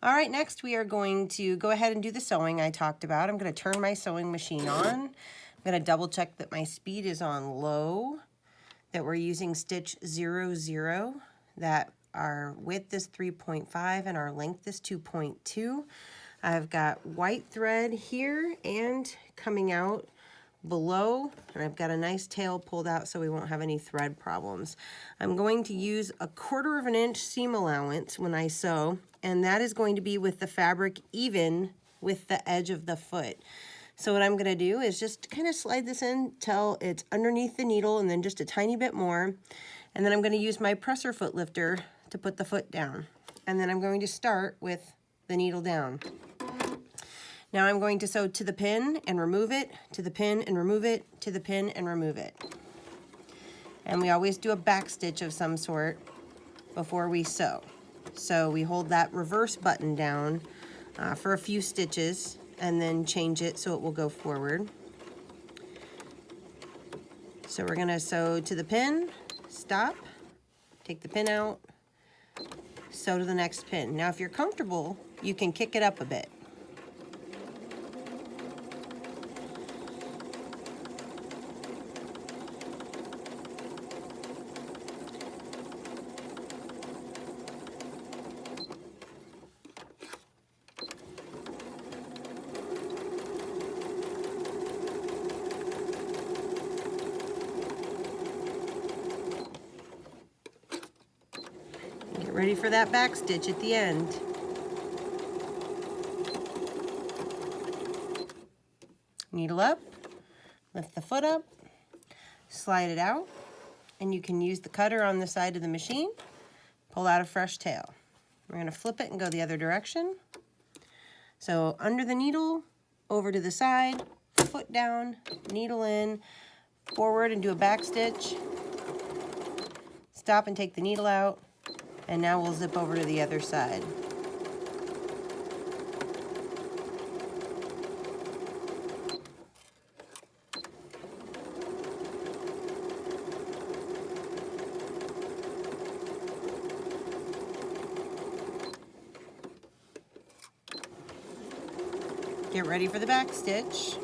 All right, next we are going to go ahead and do the sewing I talked about. I'm going to turn my sewing machine on. I'm going to double check that my speed is on low, that we're using stitch 00, that our width is 3.5 and our length is 2.2. I've got white thread here and coming out below, and I've got a nice tail pulled out so we won't have any thread problems. I'm going to use 1/4 of an inch seam allowance when I sew, and that is going to be with the fabric even with the edge of the foot. So what I'm going to do is just kind of slide this in till it's underneath the needle and then just a tiny bit more. And then I'm going to use my presser foot lifter to put the foot down. And then I'm going to start with the needle down. Now I'm going to sew to the pin and remove it, to the pin and remove it, to the pin and remove it. And we always do a back stitch of some sort before we sew. So we hold that reverse button down for a few stitches and then change it so it will go forward. So we're going to sew to the pin, stop, take the pin out, sew to the next pin. Now if you're comfortable, you can kick it up a bit. Get ready for that back stitch at the end. Needle up, lift the foot up, slide it out, and you can use the cutter on the side of the machine, pull out a fresh tail. We're going to flip it and go the other direction. So under the needle, over to the side, foot down, needle in, forward and do a back stitch, stop and take the needle out, and now we'll zip over to the other side. Get ready for the back stitch.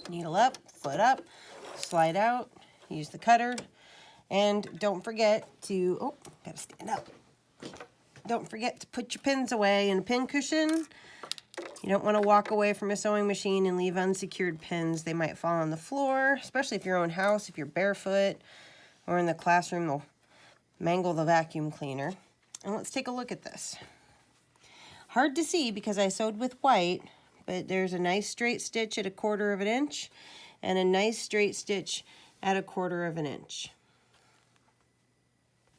Needle up, foot up, slide out, use the cutter, and don't forget to, oh, gotta stand up. Don't forget to put your pins away in a pin cushion. You don't want to walk away from a sewing machine and leave unsecured pins. They might fall on the floor, especially if your own house, if you're barefoot, or in the classroom, they'll mangle the vacuum cleaner. And let's take a look at this. Hard to see because I sewed with white, but there's a nice straight stitch at 1/4 of an inch and a nice straight stitch at 1/4 of an inch.